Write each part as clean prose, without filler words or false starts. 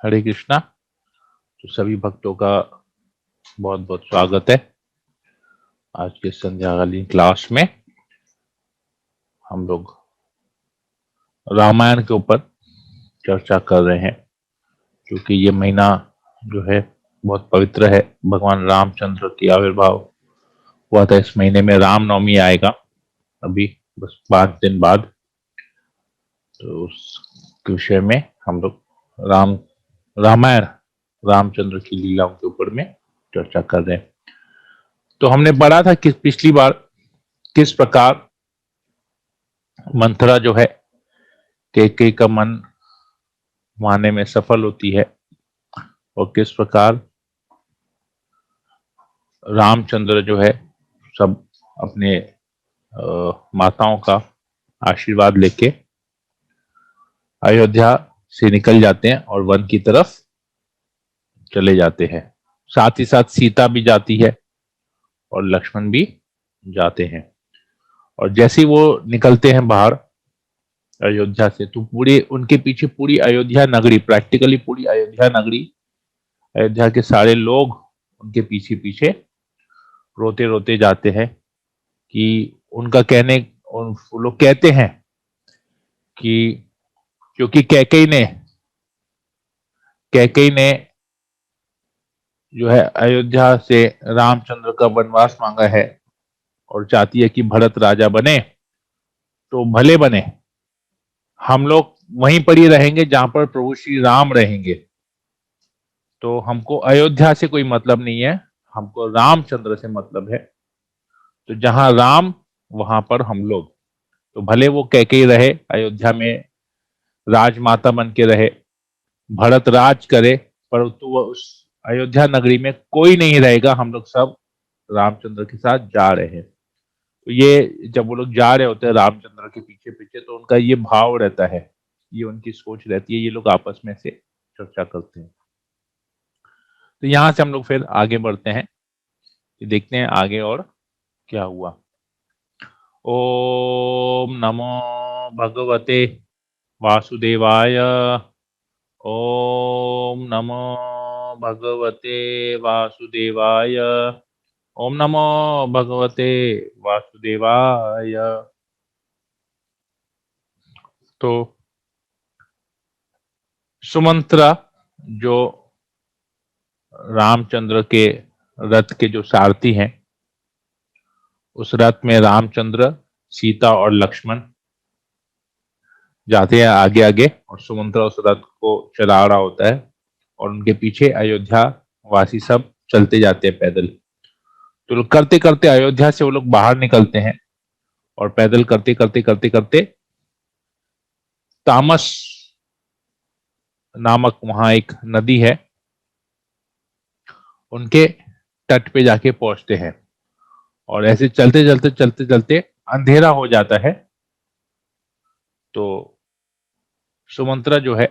हरे कृष्णा। तो सभी भक्तों का बहुत बहुत स्वागत है आज के संध्याकालीन क्लास में। हम लोग रामायण के ऊपर चर्चा कर रहे हैं क्योंकि ये महीना जो है बहुत पवित्र है। भगवान रामचंद्र की आविर्भाव हुआ था। इस महीने में रामनवमी आएगा अभी बस 5 दिन बाद। तो उस विषय में हम लोग रामायण रामचंद्र की लीलाओं के ऊपर में चर्चा कर रहे हैं। तो हमने पढ़ा था कि पिछली बार किस प्रकार मंथरा जो है कैकेयी का मन माने में सफल होती है और किस प्रकार रामचंद्र जो है सब अपने माताओं का आशीर्वाद लेके अयोध्या से निकल जाते हैं और वन की तरफ चले जाते हैं। साथ ही साथ सीता भी जाती है और लक्ष्मण भी जाते हैं। और जैसे ही वो निकलते हैं बाहर अयोध्या से तो पूरे उनके पीछे पूरी अयोध्या नगरी, प्रैक्टिकली पूरी अयोध्या नगरी, अयोध्या के सारे लोग उनके पीछे पीछे रोते रोते जाते हैं कि उनका कहने वो लोग कहते हैं कि क्योंकि कैकेयी ने जो है अयोध्या से रामचंद्र का वनवास मांगा है और चाहती है कि भरत राजा बने, तो भले बने, हम लोग वहीं पर ही रहेंगे जहां पर प्रभु श्री राम रहेंगे। तो हमको अयोध्या से कोई मतलब नहीं है, हमको रामचंद्र से मतलब है। तो जहां राम वहां पर हम लोग। तो भले वो कैकेयी रहे अयोध्या में, राजमाता बन के रहे, भरत राज करे, पर तो वो उस अयोध्या नगरी में कोई नहीं रहेगा, हम लोग सब रामचंद्र के साथ जा रहे हैं। तो ये जब वो लोग जा रहे होते हैं रामचंद्र के पीछे पीछे, तो उनका ये भाव रहता है, ये उनकी सोच रहती है, ये लोग आपस में से चर्चा करते हैं। तो यहां से हम लोग फिर आगे बढ़ते हैं, देखते हैं आगे और क्या हुआ। ओम नमो भगवते वासुदेवाय। ओम नमो भगवते वासुदेवाय। ओम नमो भगवते वासुदेवाय। तो सुमंत्रा जो रामचंद्र के रथ के जो सारथी हैं, उस रथ में रामचंद्र, सीता और लक्ष्मण जाते हैं आगे आगे और सुमंत्रा उस रथ को चला रहा होता है और उनके पीछे अयोध्या वासी सब चलते जाते हैं पैदल। तो करते करते अयोध्या से वो लोग बाहर निकलते हैं और पैदल करते करते करते करते तामस नामक वहां एक नदी है, उनके तट पे जाके पहुंचते हैं। और ऐसे चलते चलते चलते चलते अंधेरा हो जाता है। तो सुमंत्रा जो है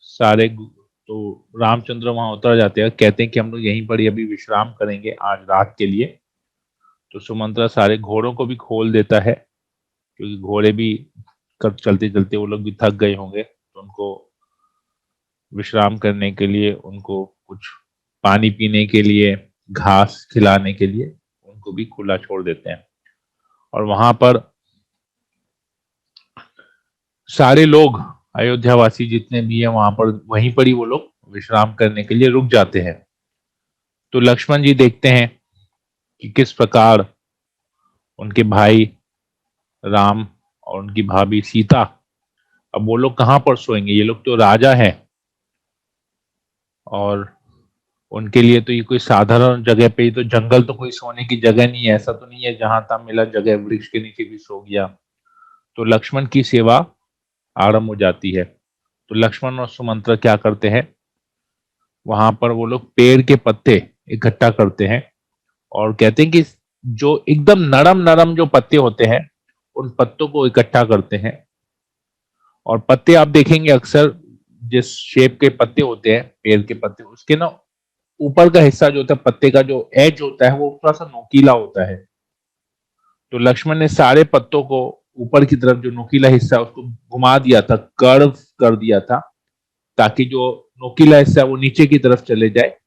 सारे तो रामचंद्र वहां उतर जाते हैं, कहते हैं कि हम लोग यहीं पर ही अभी विश्राम करेंगे आज रात के लिए। तो सुमंत्रा सारे घोड़ों को भी खोल देता है क्योंकि घोड़े भी चलते चलते वो लोग भी थक गए होंगे, तो उनको विश्राम करने के लिए, उनको कुछ पानी पीने के लिए, घास खिलाने के लिए उनको भी खुला छोड़ देते हैं। और वहां पर सारे लोग अयोध्यावासी जितने भी हैं वहां पर वहीं पर ही वो लोग विश्राम करने के लिए रुक जाते हैं। तो लक्ष्मण जी देखते हैं कि किस प्रकार उनके भाई राम और उनकी भाभी सीता, अब वो लोग कहां पर सोएंगे, ये लोग तो राजा हैं और उनके लिए तो ये कोई साधारण जगह पे ही, तो जंगल तो कोई सोने की जगह नहीं है, ऐसा तो नहीं है जहां तक मिला जगह वृक्ष के नीचे भी सो गया। तो लक्ष्मण की सेवा आरंभ हो जाती है। तो लक्ष्मण और सुमंत्रा क्या करते हैं, वहां पर वो लोग पेड़ के पत्ते इकट्ठा करते हैं और कहते हैं कि जो एकदम नरम नरम जो पत्ते होते हैं उन पत्तों को इकट्ठा करते हैं। और पत्ते आप देखेंगे अक्सर जिस शेप के पत्ते होते हैं पेड़ के पत्ते, उसके ना ऊपर का हिस्सा जो होता है, पत्ते का जो एज होता है वो थोड़ा सा नुकीला होता है। तो लक्ष्मण ने सारे पत्तों को ऊपर की तरफ जो नुकीला हिस्सा है उसको घुमा दिया था, कर्व कर दिया था, ताकि जो नोकीला हिस्सा वो नीचे की तरफ चले जाए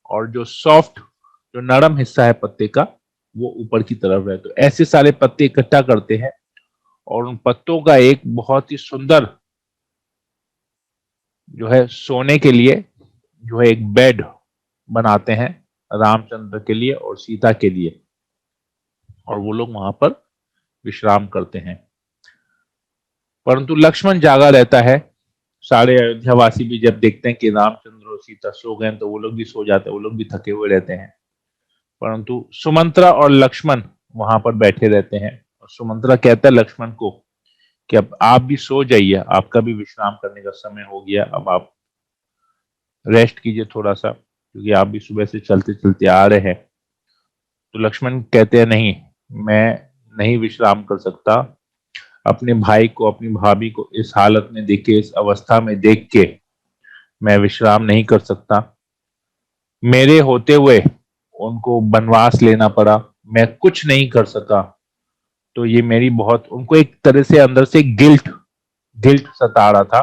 और जो सॉफ्ट, जो नरम हिस्सा है पत्ते का, वो ऊपर की तरफ रहे। तो ऐसे सारे पत्ते इकट्ठा करते हैं और उन पत्तों का एक बहुत ही सुंदर जो है सोने के लिए जो है एक बेड बनाते हैं रामचंद्र के लिए और सीता के लिए, और वो लोग वहां पर विश्राम करते हैं। परंतु लक्ष्मण जागा रहता है। सारे अयोध्यावासी भी जब देखते हैं कि रामचंद्र और सीता सो गए तो वो लोग भी सो जाते हैं, वो लोग भी थके हुए रहते हैं। परंतु सुमंत्रा और लक्ष्मण वहां पर बैठे रहते हैं और सुमंत्रा कहता है लक्ष्मण को कि अब आप भी सो जाइए, आपका भी विश्राम करने का समय हो गया, अब आप रेस्ट कीजिए थोड़ा सा, क्योंकि आप भी सुबह से चलते चलते आ रहे हैं। तो लक्ष्मण कहते हैं नहीं, मैं नहीं विश्राम कर सकता। अपने भाई को, अपनी भाभी को इस हालत में देख के, इस अवस्था में देख के मैं विश्राम नहीं कर सकता। मेरे होते हुए उनको वनवास लेना पड़ा, मैं कुछ नहीं कर सका। तो ये मेरी बहुत, उनको एक तरह से अंदर से गिल्ट गिल्ट सता रहा था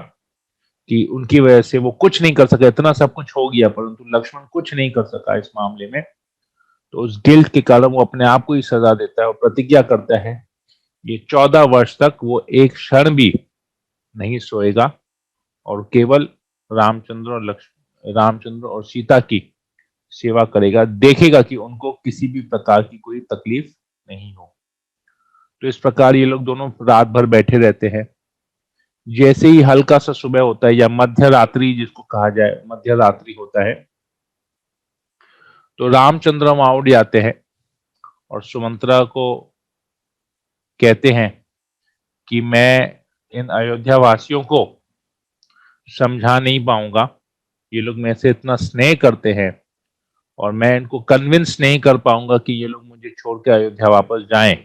कि उनकी वजह से वो कुछ नहीं कर सका। इतना सब कुछ हो गया परंतु लक्ष्मण कुछ नहीं कर सका इस मामले में। तो उस गिल्ट के कारण वो अपने आप को ही सजा देता है और प्रतिज्ञा करता है ये 14 वर्ष तक वो एक क्षण भी नहीं सोएगा और केवल रामचंद्र और सीता की सेवा करेगा, देखेगा कि उनको किसी भी प्रकार की कोई तकलीफ नहीं हो। तो इस प्रकार ये लोग दोनों रात भर बैठे रहते हैं। जैसे ही हल्का सा सुबह होता है या मध्य रात्रि जिसको कहा जाए, मध्य रात्रि होता है, तो रामचंद्र वहां उठ जाते हैं और सुमंत्रा को कहते हैं कि मैं इन अयोध्या वासियों को समझा नहीं पाऊंगा, ये लोग मेरे से इतना स्नेह करते हैं और मैं इनको कन्विंस नहीं कर पाऊंगा कि ये लोग मुझे छोड़ के अयोध्या वापस जाएं।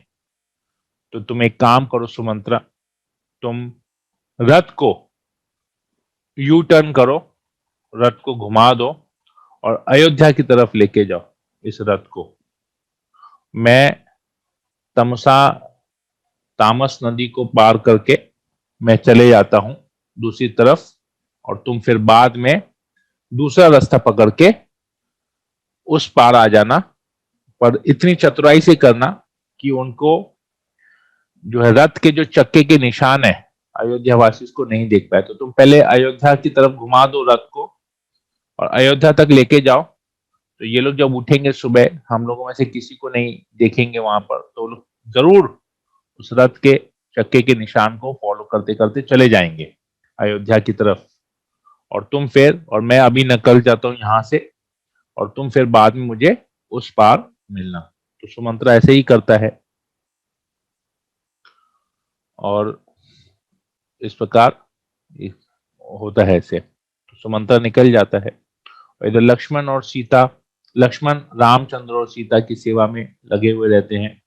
तो तुम एक काम करो सुमंत्रा, तुम रथ को यू टर्न करो, रथ को घुमा दो और अयोध्या की तरफ लेके जाओ इस रथ को। मैं तमसा तामस नदी को पार करके मैं चले जाता हूं दूसरी तरफ, और तुम फिर बाद में दूसरा रास्ता पकड़ के उस पार आ जाना। पर इतनी चतुराई से करना कि उनको जो है रथ के जो चक्के के निशान है अयोध्या वासी इसको नहीं देख पाए। तो तुम पहले अयोध्या की तरफ घुमा दो रथ को और अयोध्या तक लेके जाओ। तो ये लोग जब उठेंगे सुबह, हम लोगों में से किसी को नहीं देखेंगे वहां पर, तो लोग जरूर उस रथ के चक्के के निशान को फॉलो करते करते चले जाएंगे अयोध्या की तरफ। और तुम फिर, और मैं अभी निकल जाता हूँ यहाँ से और तुम फिर बाद में मुझे उस पार मिलना। तो सुमंत्रा ऐसे ही करता है और इस प्रकार होता है ऐसे। तो सुमंत्रा निकल जाता है और इधर लक्ष्मण रामचंद्र और सीता की सेवा में लगे हुए रहते हैं।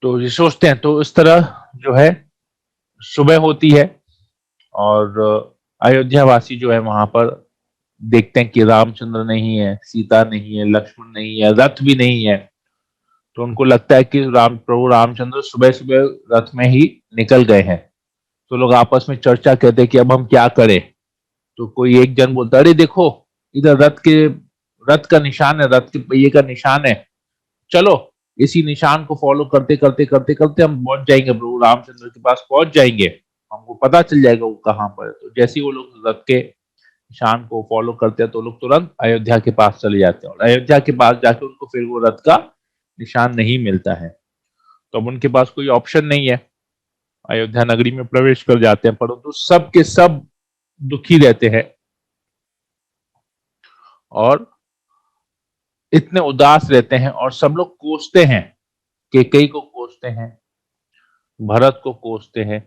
तो ये सोचते हैं, तो इस तरह जो है सुबह होती है और अयोध्या वासी जो है वहां पर देखते हैं कि रामचंद्र नहीं है, सीता नहीं है, लक्ष्मण नहीं है, रथ भी नहीं है। तो उनको लगता है कि प्रभु रामचंद्र सुबह सुबह रथ में ही निकल गए हैं। तो लोग आपस में चर्चा करते हैं कि अब हम क्या करें। तो कोई एक जन बोलता है अरे देखो, इधर रथ का निशान है, रथ के पहिए का निशान है, चलो इसी निशान को फॉलो करते करते करते करते हम पहुंच जाएंगे, प्रभु रामचंद्र के पास पहुंच जाएंगे, हमको पता चल जाएगा वो कहाँ पर है। तो जैसे ही वो लोग रथ के निशान को फॉलो करते हैं तो लोग तुरंत अयोध्या के पास चले जाते हैं और अयोध्या के पास जाके उनको फिर वो रथ का निशान नहीं मिलता है। तो अब उनके पास कोई ऑप्शन नहीं है, अयोध्या नगरी में प्रवेश कर जाते हैं, परंतु सब के सब दुखी रहते हैं और इतने उदास रहते हैं और सब लोग कोसते हैं, कैकेयी को कोसते हैं, भरत को कोसते हैं,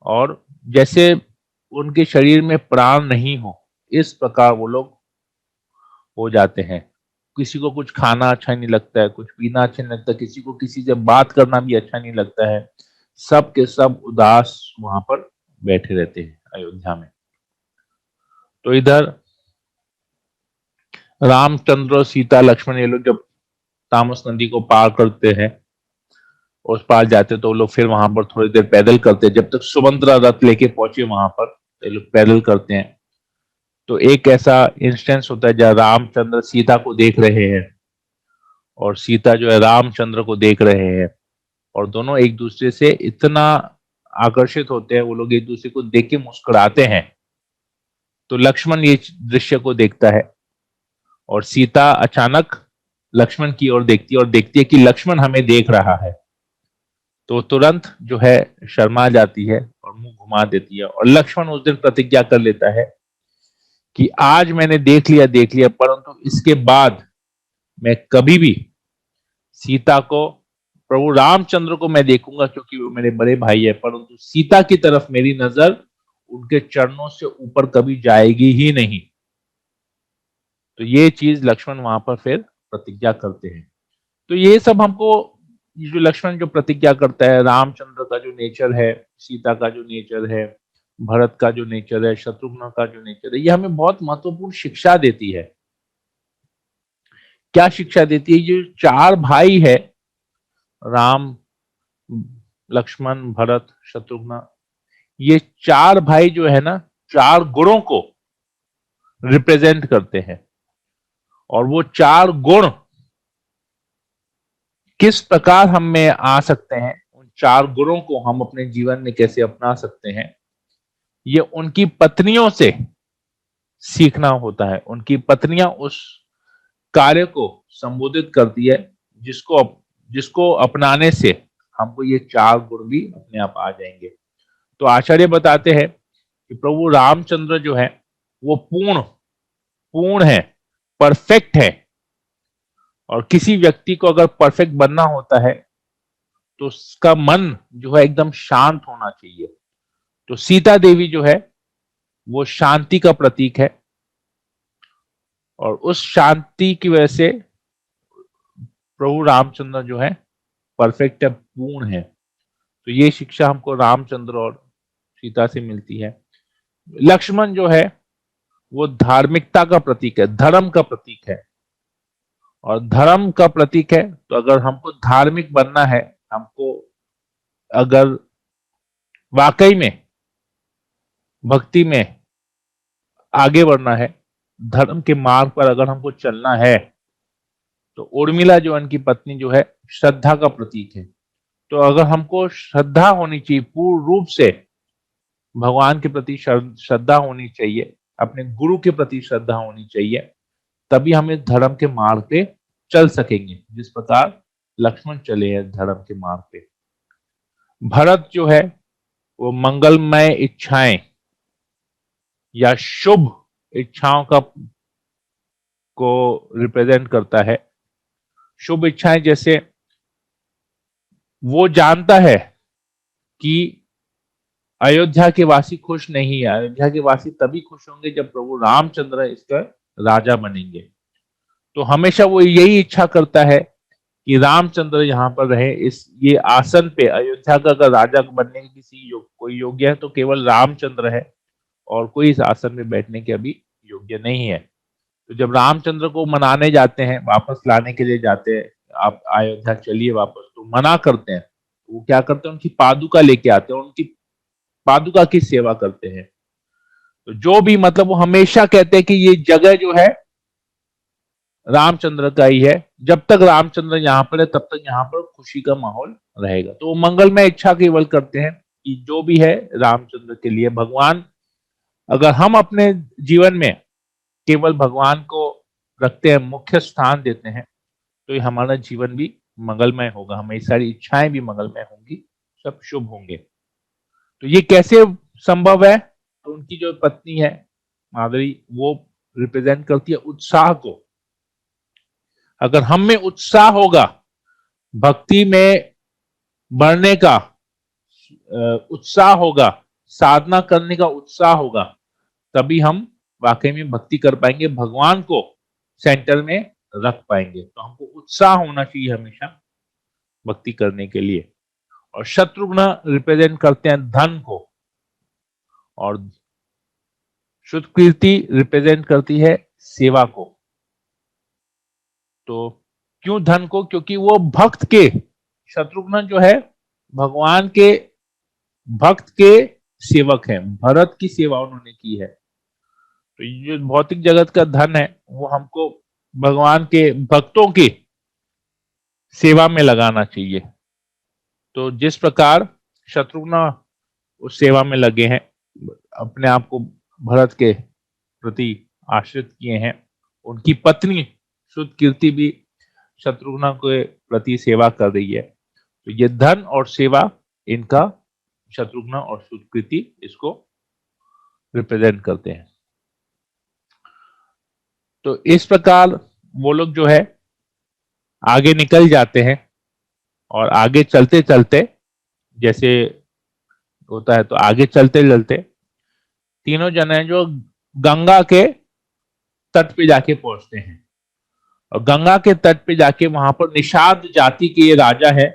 और जैसे उनके शरीर में प्राण नहीं हो इस प्रकार वो लोग हो जाते हैं। किसी को कुछ खाना अच्छा नहीं लगता है, कुछ पीना अच्छा नहीं लगता, किसी को किसी से बात करना भी अच्छा नहीं लगता है। सब के सब उदास वहां पर बैठे रहते हैं अयोध्या में। तो इधर रामचंद्र, सीता, लक्ष्मण ये लोग जब तामस नदी को पार करते हैं, उस पार जाते तो लोग फिर वहां पर थोड़ी देर पैदल करते जब तक सुमंत्रा रथ लेके पहुंचे वहां पर। ये लोग पैदल करते हैं। तो एक ऐसा इंस्टेंस होता है जहाँ रामचंद्र सीता को देख रहे हैं और सीता जो है रामचंद्र को देख रहे हैं, और दोनों एक दूसरे से इतना आकर्षित होते हैं, वो लोग एक दूसरे को देख के मुस्कुराते हैं। तो लक्ष्मण ये दृश्य को देखता है और सीता अचानक लक्ष्मण की ओर देखती है और देखती है कि लक्ष्मण हमें देख रहा है। तो तुरंत जो है शर्मा जाती है और मुंह घुमा देती है, और लक्ष्मण उस दिन प्रतिज्ञा कर लेता है कि आज मैंने देख लिया, परंतु इसके बाद मैं कभी भी सीता को, प्रभु रामचंद्र को मैं देखूंगा क्योंकि वो मेरे बड़े भाई है, परंतु सीता की तरफ मेरी नजर उनके चरणों से ऊपर कभी जाएगी ही नहीं। तो ये चीज लक्ष्मण वहां पर फिर प्रतिज्ञा करते हैं। तो ये सब हमको, ये जो लक्ष्मण जो प्रतिज्ञा करता है, रामचंद्र का जो नेचर है, सीता का जो नेचर है, भरत का जो नेचर है, शत्रुघ्न का जो नेचर है, ये हमें बहुत महत्वपूर्ण शिक्षा देती है। क्या शिक्षा देती है? ये चार भाई है, राम, लक्ष्मण, भरत, शत्रुघ्न, ये चार भाई जो है ना, चार गुणों को रिप्रेजेंट करते हैं। और वो चार गुण किस प्रकार हम में आ सकते हैं, उन चार गुणों को हम अपने जीवन में कैसे अपना सकते हैं, ये उनकी पत्नियों से सीखना होता है। उनकी पत्नियां उस कार्य को संबोधित करती है जिसको जिसको अपनाने से हमको ये चार गुण भी अपने आप आ जाएंगे। तो आचार्य बताते हैं कि प्रभु रामचंद्र जो है वो पूर्ण पूर्ण है, परफेक्ट है। और किसी व्यक्ति को अगर परफेक्ट बनना होता है तो उसका मन जो है एकदम शांत होना चाहिए। तो सीता देवी जो है वो शांति का प्रतीक है, और उस शांति की वजह से प्रभु रामचंद्र जो है परफेक्ट है, पूर्ण है। तो ये शिक्षा हमको रामचंद्र और सीता से मिलती है। लक्ष्मण जो है वो धार्मिकता का प्रतीक है, धर्म का प्रतीक है। और धर्म का प्रतीक है, तो अगर हमको धार्मिक बनना है, हमको अगर वाकई में भक्ति में आगे बढ़ना है, धर्म के मार्ग पर अगर हमको चलना है, तो उर्मिला जो उनकी पत्नी जो है श्रद्धा का प्रतीक है। तो अगर हमको श्रद्धा होनी चाहिए, पूर्ण रूप से भगवान के प्रति श्रद्धा होनी चाहिए, अपने गुरु के प्रति श्रद्धा होनी चाहिए, तभी हम इस धर्म के मार्ग पे चल सकेंगे, जिस प्रकार लक्ष्मण चले हैं धर्म के मार्ग पे। भरत जो है वो मंगलमय इच्छाएं या शुभ इच्छाओं का को रिप्रेजेंट करता है। शुभ इच्छाएं जैसे वो जानता है कि अयोध्या के वासी खुश नहीं है, अयोध्या के वासी तभी खुश होंगे जब प्रभु रामचंद्र इसका राजा बनेंगे। तो हमेशा वो यही इच्छा करता है कि रामचंद्र यहाँ पर रहे, इस ये आसन पे, अयोध्या का अगर राजा बनने के कोई योग्य है तो केवल रामचंद्र है, और कोई इस आसन में बैठने के अभी योग्य नहीं है। तो जब रामचंद्र को मनाने जाते हैं, वापस लाने के लिए जाते हैं, आप अयोध्या चलिए वापस, तो मना करते हैं। तो वो क्या करते हैं, उनकी पादुका लेके आते हैं, उनकी पादुका की सेवा करते हैं। तो जो भी, मतलब वो हमेशा कहते हैं कि ये जगह जो है रामचंद्र का ही है, जब तक रामचंद्र यहाँ पर है तब तक यहाँ पर खुशी का माहौल रहेगा। तो वो मंगलमय इच्छा केवल करते हैं कि जो भी है रामचंद्र के लिए। भगवान, अगर हम अपने जीवन में केवल भगवान को रखते हैं, मुख्य स्थान देते हैं, तो ये हमारा जीवन भी मंगलमय होगा, हमारी सारी इच्छाएं भी मंगलमय होंगी, सब शुभ होंगे। तो ये कैसे संभव है? तो उनकी जो पत्नी है माधुरी, वो रिप्रेजेंट करती है उत्साह को। अगर हम में उत्साह होगा, भक्ति में बढ़ने का उत्साह होगा, साधना करने का उत्साह होगा, तभी हम वाकई में भक्ति कर पाएंगे, भगवान को सेंटर में रख पाएंगे। तो हमको उत्साह होना चाहिए हमेशा भक्ति करने के लिए। और शत्रुघ्न रिप्रेजेंट करते हैं धन को, और श्रुतकीर्ति रिप्रेजेंट करती है सेवा को। तो क्यों धन को? क्योंकि वो भक्त के, शत्रुघ्न जो है भगवान के भक्त के सेवक हैं, भरत की सेवा उन्होंने की है। तो ये जो भौतिक जगत का धन है वो हमको भगवान के भक्तों की सेवा में लगाना चाहिए। तो जिस प्रकार शत्रुघ्न उस सेवा में लगे हैं, अपने आप को भरत के प्रति आश्रित किए हैं, उनकी पत्नी शुद्ध कीर्ति भी शत्रुघ्न के प्रति सेवा कर रही है। तो ये धन और सेवा, इनका शत्रुघ्न और शुद्ध कीर्ति इसको रिप्रेजेंट करते हैं। तो इस प्रकार वो लोग जो है आगे निकल जाते हैं और आगे चलते चलते, जैसे होता है, तो आगे चलते चलते तीनों जने जो गंगा के तट पे जाके पहुंचते हैं। और गंगा के तट पे जाके वहां पर निषाद जाति के ये राजा है,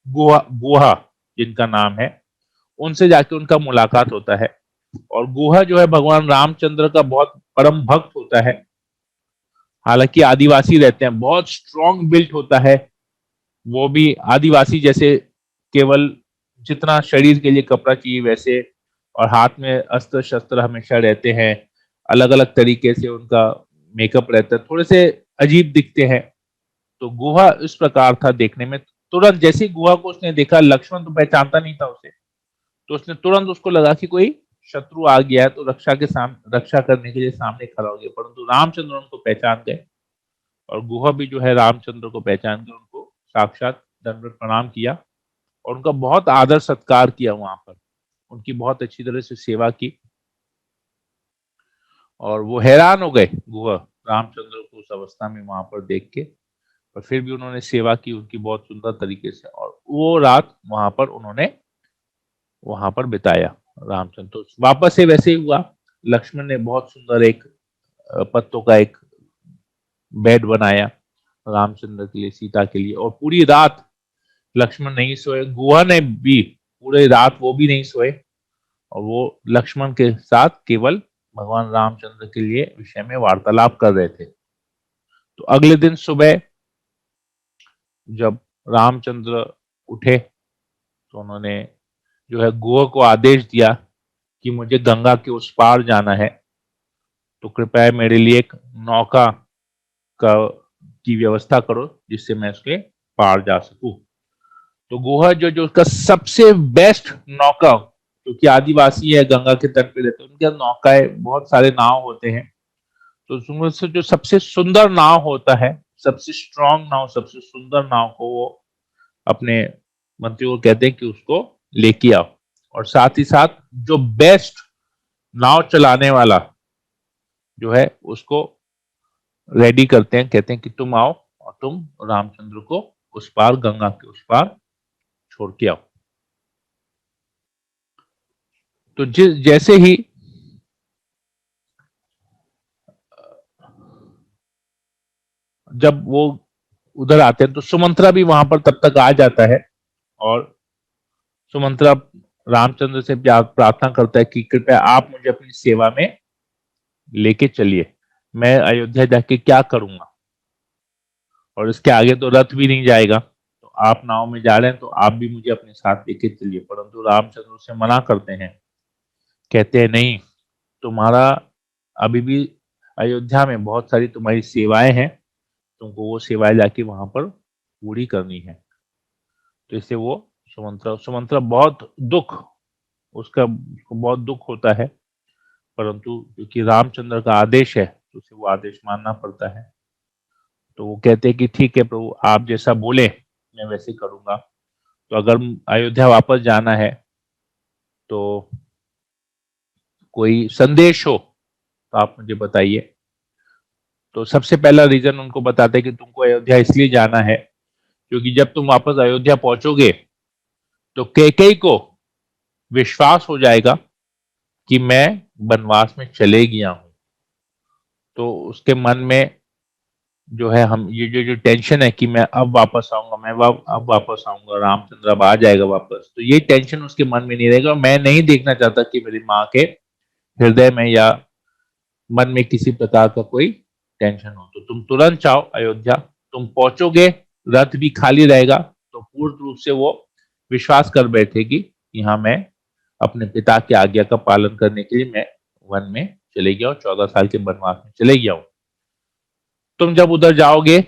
गुहा गुहा जिनका नाम है, उनसे जाके उनका मुलाकात होता है। और गुहा जो है भगवान रामचंद्र का बहुत परम भक्त होता है। हालांकि आदिवासी रहते हैं, बहुत स्ट्रॉन्ग बिल्ट होता है, वो भी आदिवासी जैसे, केवल जितना शरीर के लिए कपड़ा चाहिए वैसे, और हाथ में अस्त्र शस्त्र हमेशा रहते हैं, अलग अलग तरीके से उनका मेकअप रहता है, थोड़े से अजीब दिखते हैं। तो गुहा इस प्रकार था देखने में। तुरंत जैसे ही गुहा को उसने देखा, लक्ष्मण तो पहचानता नहीं था उसे, तो उसने तुरंत उसको लगा कि कोई शत्रु आ गया है, तो रक्षा करने के लिए सामने खड़ा हो गया। परंतु रामचंद्र उनको पहचान गए, और गुहा भी जो है रामचंद्र को पहचान के उनको साक्षात दंडवत प्रणाम किया और उनका बहुत आदर सत्कार किया, वहां पर उनकी बहुत अच्छी तरह से सेवा की। और वो हैरान हो गए गुहा रामचंद्र को उस अवस्था में वहां पर देख के, पर फिर भी उन्होंने सेवा की उनकी बहुत सुंदर तरीके से, और वो रात वहां पर उन्होंने वहां पर बिताया रामचंद्र। तो वापस से वैसे ही हुआ, लक्ष्मण ने बहुत सुंदर एक पत्तों का एक बेड बनाया रामचंद्र के लिए, सीता के लिए, और पूरी रात लक्ष्मण नहीं सोए, गुहा ने भी पूरी रात वो भी नहीं सोए, और वो लक्ष्मण के साथ केवल भगवान रामचंद्र के लिए विषय में वार्तालाप कर रहे थे। तो अगले दिन सुबह जब रामचंद्र उठे तो उन्होंने जो है गुहा को आदेश दिया कि मुझे गंगा के उस पार जाना है, तो कृपया मेरे लिए एक नौका का की व्यवस्था करो जिससे मैं उसके पार जा सकूं। तो गुहा जो जो उसका सबसे बेस्ट नौका, क्योंकि आदिवासी है, गंगा के तट पे रहते हैं, उनके नौका है, बहुत सारे नाव होते हैं, तो उसमें से जो सबसे सुंदर नाव होता है, सबसे स्ट्रांग नाव, सबसे सुंदर नाव को वो अपने मंत्रियों को कहते हैं कि उसको लेके आओ। और साथ ही साथ जो बेस्ट नाव चलाने वाला जो है उसको रेडी करते हैं, कहते हैं कि तुम आओ और तुम रामचंद्र को उस पार, गंगा के उस पार छोड़ के आओ। तो जैसे ही जब वो उधर आते हैं तो सुमंत्रा भी वहां पर तब तक आ जाता है, और सुमंत्रा रामचंद्र से प्रार्थना करता है कि कृपया आप मुझे अपनी सेवा में लेके चलिए, मैं अयोध्या जाके क्या करूंगा, और इसके आगे तो रथ भी नहीं जाएगा, तो आप नाव में जा रहे हैं तो आप भी मुझे अपने साथ लेके चलिए। परंतु रामचंद्र उसे मना करते हैं, कहते हैं नहीं, तुम्हारा अभी भी अयोध्या में बहुत सारी तुम्हारी सेवाएं हैं, तुमको वो सेवाएं जाके वहां पर पूरी करनी है। तो इससे वो सुमंत्रा बहुत दुख, उसको बहुत दुख होता है, परंतु क्योंकि रामचंद्र का आदेश है तो उसे वो आदेश मानना पड़ता है। तो वो कहते हैं कि ठीक है प्रभु, आप जैसा बोले मैं वैसे करूंगा। तो अगर अयोध्या वापस जाना है तो कोई संदेश हो तो आप मुझे बताइए। तो सबसे पहला रीजन उनको बताते हैं कि तुमको अयोध्या इसलिए जाना है क्योंकि जब तुम वापस अयोध्या पहुंचोगे तो कैकेयी को विश्वास हो जाएगा कि मैं वनवास में चले गया हूं। तो उसके मन में जो है, हम ये जो जो टेंशन है कि मैं अब वापस आऊंगा, अब वापस आऊंगा, रामचंद्र अब आ जाएगा वापस, तो ये टेंशन उसके मन में नहीं रहेगा। मैं नहीं देखना चाहता कि मेरी माँ के हृदय में या मन में किसी प्रकार का कोई टेंशन हो। तो तुम तुरंत जाओ अयोध्या, तुम पहुंचोगे, रथ भी खाली रहेगा, तो पूर्ण रूप से वो विश्वास कर बैठेगी कि हाँ, मैं अपने पिता की आज्ञा का पालन करने के लिए मैं वन में चले गया हूं, 14 साल के वनवास में चले गया हूं। तुम जब उधर जाओगे,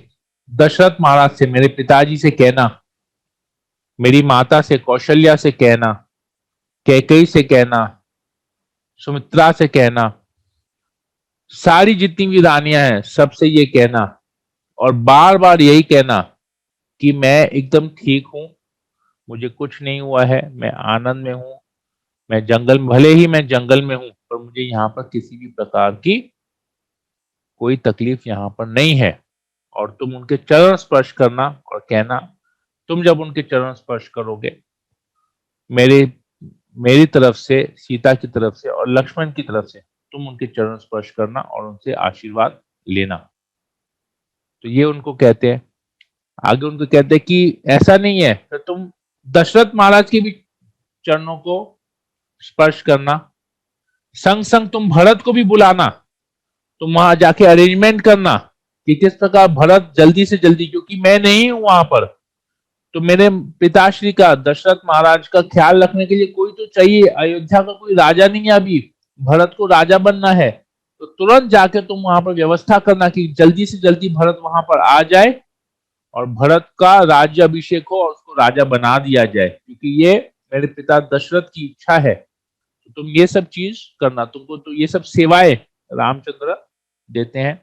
दशरथ महाराज से, मेरे पिताजी से कहना, मेरी माता से कौशल्या से कहना, कैकेयी से कहना, सुमित्रा से कहना, सारी जितनी भी रानियां हैं सबसे ये कहना, और बार बार यही कहना कि मैं एकदम ठीक हूं, मुझे कुछ नहीं हुआ है, मैं आनंद में हूं, मैं जंगल, भले ही मैं जंगल में हूं, पर मुझे यहाँ पर किसी भी प्रकार की कोई तकलीफ यहाँ पर नहीं है। और तुम उनके चरण स्पर्श करना और कहना, तुम जब उनके चरण स्पर्श करोगे, मेरे मेरी तरफ से, सीता की तरफ से और लक्ष्मण की तरफ से तुम उनके चरण स्पर्श करना और उनसे आशीर्वाद लेना। तो ये उनको कहते हैं। आगे उनको कहते हैं कि ऐसा नहीं है तो तुम दशरथ महाराज के भी चरणों को स्पर्श करना, संग संग तुम भरत को भी बुलाना, तुम वहां जाके अरेंजमेंट करना कि किस प्रकार भरत जल्दी से जल्दी, क्योंकि मैं नहीं हूं वहां पर, तो मेरे पिताश्री का, दशरथ महाराज का ख्याल रखने के लिए कोई तो चाहिए। अयोध्या का कोई राजा नहीं है अभी, भरत को राजा बनना है, तो तुरंत जाके तुम वहां पर व्यवस्था करना कि जल्दी से जल्दी भरत वहां पर आ जाए और भरत का राज्य अभिषेक हो और उसको राजा बना दिया जाए, क्योंकि ये मेरे पिता दशरथ की इच्छा है। तो तुम ये सब चीज करना, तुमको तो ये सब सेवाएं रामचंद्र देते हैं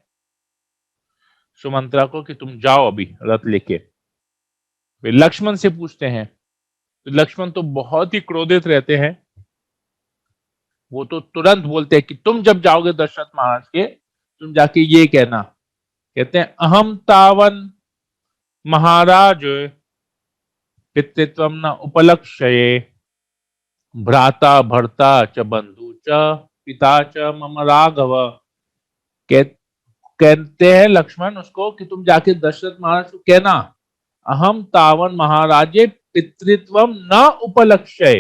सुमंत्रा को कि तुम जाओ अभी रथ लेके। वे लक्ष्मण से पूछते हैं, तो लक्ष्मण तो बहुत ही क्रोधित रहते हैं। वो तो तुरंत बोलते हैं कि तुम जब जाओगे दशरथ महाराज के, तुम जाके ये कहना, कहते हैं अहम तावन महाराज पितृत्वम न उपलक्ष्ये, भ्राता भर्ता च बंधु च पिता च मम राघव। कहते हैं लक्ष्मण उसको कि तुम जाके दशरथ महाराज को कहना, अहम तावन महाराजे पितृत्वम न उपलक्ष्ये।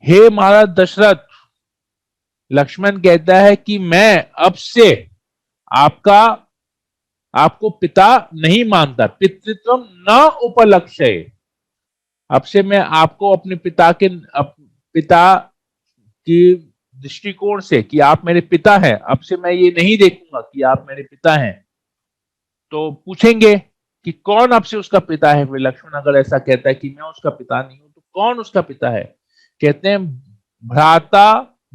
हे महाराज दशरथ, लक्ष्मण कहता है कि मैं अब से आपका, आपको पिता नहीं मानता, पितृत्वम न उपलक्ष्ये, अब से मैं आपको अपने पिता के, पिता की दृष्टिकोण से कि आप मेरे पिता हैं, अब से मैं ये नहीं देखूंगा कि आप मेरे पिता हैं। तो पूछेंगे कि कौन अब से उसका पिता है। फिर लक्ष्मण अगर ऐसा कहता है कि मैं उसका पिता नहीं हूं, तो कौन उसका पिता है? कहते हैं भ्राता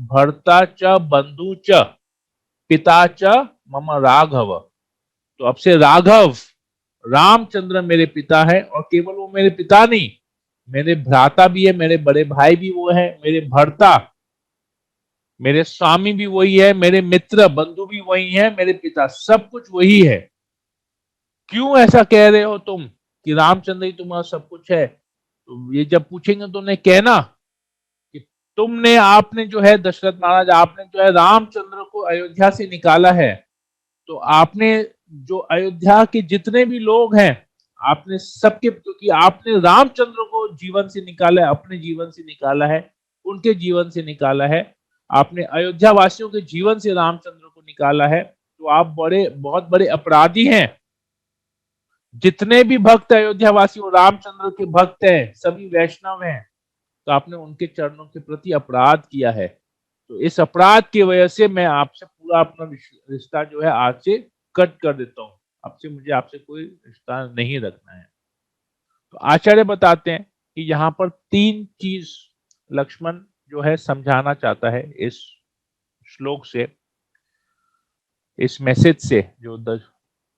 भर्ता च बंधु च पिता च मम राघव। तो अब से राघव, रामचंद्र मेरे पिता है, और केवल वो मेरे पिता नहीं, मेरे भ्राता भी है, मेरे बड़े भाई भी वो है, मेरे भर्ता, मेरे स्वामी भी वही है, मेरे मित्र बंधु भी वही है, मेरे पिता, सब कुछ वही है। क्यों ऐसा कह रहे हो तुम कि रामचंद्र ही तुम्हारा सब कुछ है? तो ये जब पूछेंगे तो उन्हें कहना कि तुमने, आपने जो है दशरथ महाराज, आपने जो है रामचंद्र को अयोध्या से निकाला है, तो आपने जो अयोध्या के जितने भी लोग हैं, आपने सबके, क्योंकि आपने रामचंद्र को जीवन से निकाला है, अपने जीवन से निकाला है, उनके जीवन से निकाला है, आपने अयोध्या वासियों के जीवन से रामचंद्र को निकाला है, तो आप बड़े, बहुत बड़े अपराधी हैं। जितने भी भक्त अयोध्या वासी रामचंद्र के भक्त हैं, सभी वैष्णव हैं, तो आपने उनके चरणों के प्रति अपराध किया है। तो इस अपराध की वजह से मैं आपसे पूरा अपना रिश्ता जो है आज से कट कर देता हूं, आपसे, मुझे आपसे कोई रिश्ता नहीं रखना है। तो आचार्य बताते हैं कि यहाँ पर तीन चीज लक्ष्मण जो है समझाना चाहता है इस श्लोक से, इस मैसेज से, जो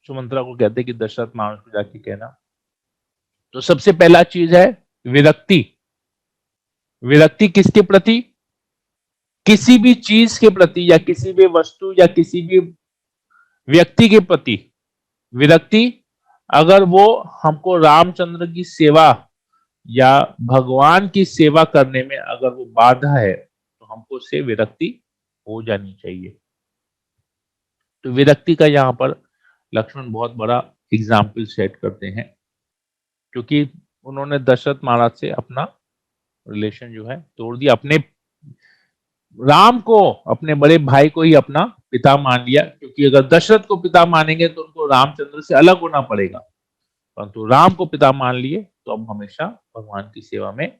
सुमंत्रा को कहते हैं कि दशरथ महाराज को जाके कहना। तो सबसे पहला चीज है विरक्ति। विरक्ति किसके प्रति? किसी भी चीज के प्रति, या किसी भी वस्तु, या किसी भी व्यक्ति के प्रति विरक्ति। अगर वो हमको रामचंद्र की सेवा या भगवान की सेवा करने में अगर वो बाधा है, तो हमको उससे विरक्ति हो जानी चाहिए। तो विरक्ति का यहाँ पर लक्ष्मण बहुत बड़ा एग्जाम्पल सेट करते हैं, क्योंकि उन्होंने दशरथ महाराज से अपना रिलेशन जो है तोड़ दिया, अपने राम को, अपने बड़े भाई को ही अपना पिता मान लिया, क्योंकि अगर दशरथ को पिता मानेंगे तो उनको रामचंद्र से अलग होना पड़ेगा, परंतु राम को पिता मान लिए तो अब हमेशा भगवान की सेवा में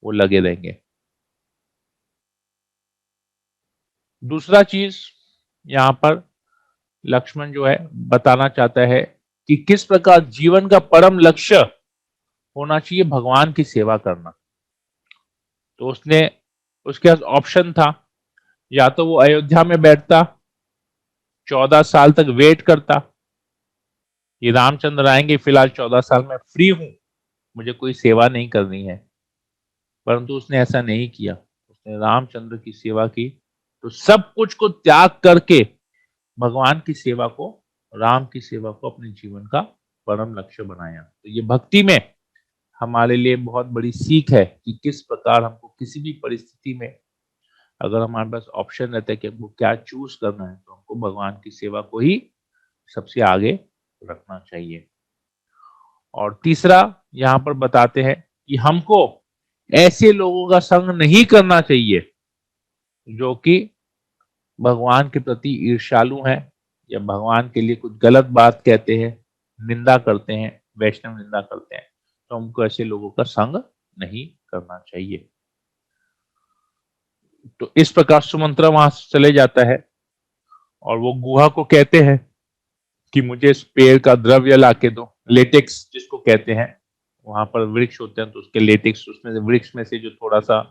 वो लगे रहेंगे। दूसरा चीज यहाँ पर लक्ष्मण जो है बताना चाहता है कि किस प्रकार जीवन का परम लक्ष्य होना चाहिए भगवान की सेवा करना। तो उसने उसके पास ऑप्शन था, या तो वो अयोध्या में बैठता, 14 साल तक वेट करता कि रामचंद्र आएंगे, फिलहाल 14 साल में फ्री हूं, मुझे कोई सेवा नहीं करनी है। परंतु उसने ऐसा नहीं किया, उसने रामचंद्र की सेवा की। तो सब कुछ को त्याग करके भगवान की सेवा को, राम की सेवा को अपने जीवन का परम लक्ष्य बनाया। तो ये भक्ति में हमारे लिए बहुत बड़ी सीख है कि किस प्रकार हमको किसी भी परिस्थिति में, अगर हमारे पास ऑप्शन रहता है कि हमको क्या चूज करना है, तो हमको भगवान की सेवा को ही सबसे आगे रखना चाहिए। और तीसरा यहाँ पर बताते हैं कि हमको ऐसे लोगों का संग नहीं करना चाहिए जो कि भगवान के प्रति ईर्ष्यालु हैं, या भगवान के लिए कुछ गलत बात कहते हैं, निंदा करते हैं, वैष्णव निंदा करते हैं। तो हमको ऐसे लोगों का संग नहीं करना चाहिए। तो इस प्रकार सुमंत्रा वहां से चले जाता है और वो गुहा को कहते हैं कि मुझे इस पेड़ का द्रव्य लाके दो, लेटेक्स जिसको कहते हैं। वहां पर वृक्ष होते हैं तो उसके लेटेक्स, उसमें से वृक्ष में से जो थोड़ा सा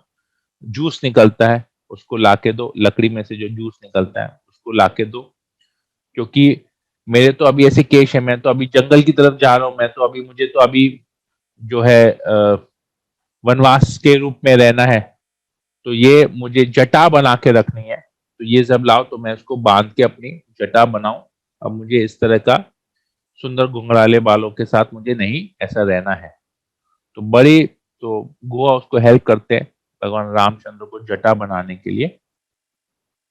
जूस निकलता है उसको लाके दो, लकड़ी में से जो जूस निकलता है उसको लाके दो, क्योंकि मेरे तो अभी ऐसे केस है, मैं तो अभी जंगल की तरफ जा रहा हूँ, मैं तो अभी, मुझे तो अभी जो है वनवास के रूप में रहना है, तो ये मुझे जटा बना के रखनी है, तो ये सब लाओ तो मैं उसको बांध के अपनी जटा बनाऊं। अब मुझे इस तरह का सुंदर घुंघराले बालों के साथ मुझे नहीं ऐसा रहना है। तो बड़ी, तो गुहा उसको हेल्प करते हैं भगवान रामचंद्र को जटा बनाने के लिए।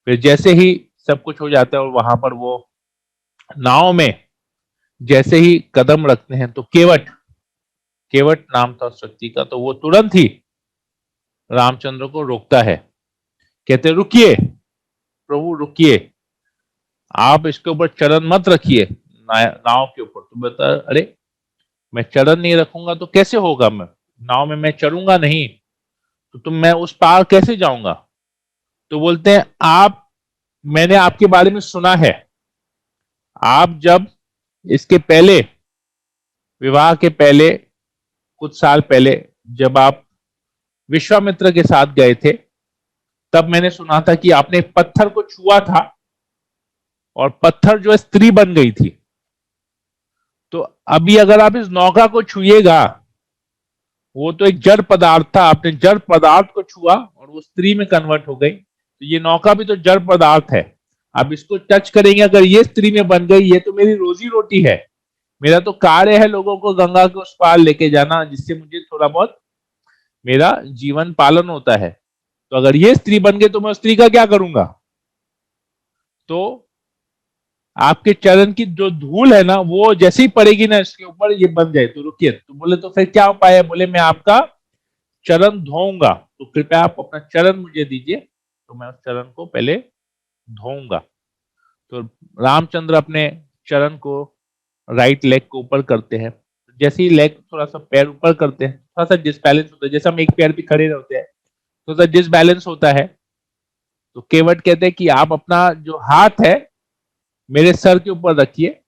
फिर जैसे ही सब कुछ हो जाता है और वहां पर वो नाव में जैसे ही कदम रखते हैं, तो केवट, केवट नाम था उस व्यक्ति का, तो वो तुरंत ही रामचंद्र को रोकता है, कहते रुकिए प्रभु रुकिए, आप इसके ऊपर चरण मत रखिए, नाव के ऊपर। तो बता, अरे मैं चरण नहीं रखूंगा तो कैसे होगा, मैं नाव में मैं चढ़ूंगा नहीं, तो तुम, मैं उस पार कैसे जाऊंगा। तो बोलते हैं आप, मैंने आपके बारे में सुना है, आप जब इसके पहले, विवाह के पहले कुछ साल पहले जब आप विश्वामित्र के साथ गए थे, तब मैंने सुना था कि आपने पत्थर को छुआ था और पत्थर जो है स्त्री बन गई थी। तो अभी अगर आप इस नौका को छुएगा, वो तो एक जड़ पदार्थ था, आपने जड़ पदार्थ को छुआ और वो स्त्री में कन्वर्ट हो गई, तो ये नौका भी तो जड़ पदार्थ है। आप इसको टच करेंगे, अगर ये स्त्री में बन गई, ये तो मेरी रोजी रोटी है, मेरा तो कार्य है लोगों को गंगा के उस पार लेके जाना, जिससे मुझे थोड़ा बहुत मेरा जीवन पालन होता है। तो अगर ये स्त्री बन गई तो मैं स्त्री का क्या करूंगा। तो आपके चरण की जो धूल है ना, वो जैसे ही पड़ेगी ना इसके ऊपर, ये बन जाए तो रुकिए। तो बोले तो फिर क्या उपाय है, बोले मैं आपका चरण धोऊंगा, तो कृपया आप अपना चरण मुझे दीजिए, तो मैं उस चरण को पहले धोऊंगा। तो रामचंद्र अपने चरण को, राइट लेग को ऊपर करते हैं, जैसे ही लेग थोड़ा सा पैर ऊपर करते हैं, थोड़ा सा डिसबैलेंस होता है, जैसे हम एक पैर पे खड़े रहते हैं थोड़ा सा डिसबैलेंस होता है। तो केवट कहते हैं कि आप अपना जो हाथ है मेरे सर के ऊपर रखिए,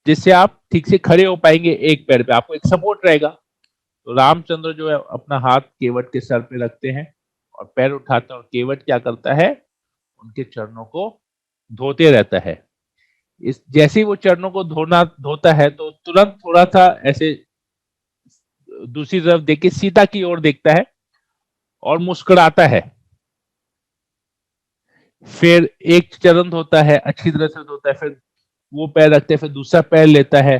जिससे आप ठीक से खड़े हो पाएंगे, एक पैर पे आपको एक सपोर्ट रहेगा। तो रामचंद्र जो है अपना हाथ केवट के सर पे रखते हैं और पैर उठाते हैं, और केवट क्या करता है, उनके चरणों को धोते रहता है। इस जैसे ही वो चरणों को धोता है, तो तुरंत थोड़ा सा ऐसे दूसरी तरफ देख के सीता की ओर देखता है और मुस्कुराता है। फिर एक चरण धोता है, अच्छी तरह से धोता है, फिर वो पैर रखते हैं, फिर दूसरा पैर लेता है,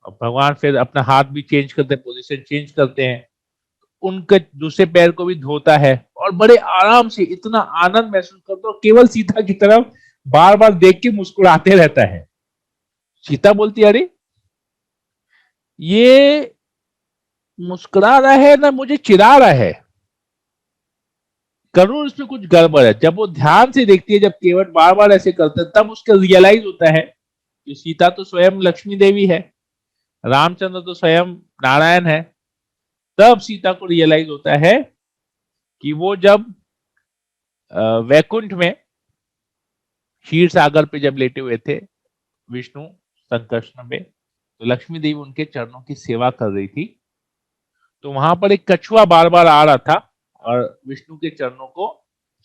और भगवान फिर अपना हाथ भी चेंज करते हैं, पोजीशन चेंज करते हैं, उनके दूसरे पैर को भी धोता है, और बड़े आराम से इतना आनंद महसूस करता है, केवल सीता की तरफ बार बार देख के मुस्कुराते रहता है। सीता बोलती है, अरे ये मुस्कुरा रहा है ना मुझे चिढ़ा रहा है, करूर इसमें कुछ गड़बड़ है। जब वो ध्यान से देखती है, जब केवट बार बार ऐसे करते हैं, तब उसका रियलाइज होता है कि सीता तो स्वयं लक्ष्मी देवी है, रामचंद्र तो स्वयं नारायण है। तब सीता को रियलाइज होता है कि वो जब वैकुंठ में क्षीर सागर पे जब लेटे हुए थे विष्णु संकर्षण में, तो लक्ष्मी देवी उनके चरणों की सेवा कर रही थी। तो वहां पर एक कछुआ बार बार आ रहा था और विष्णु के चरणों को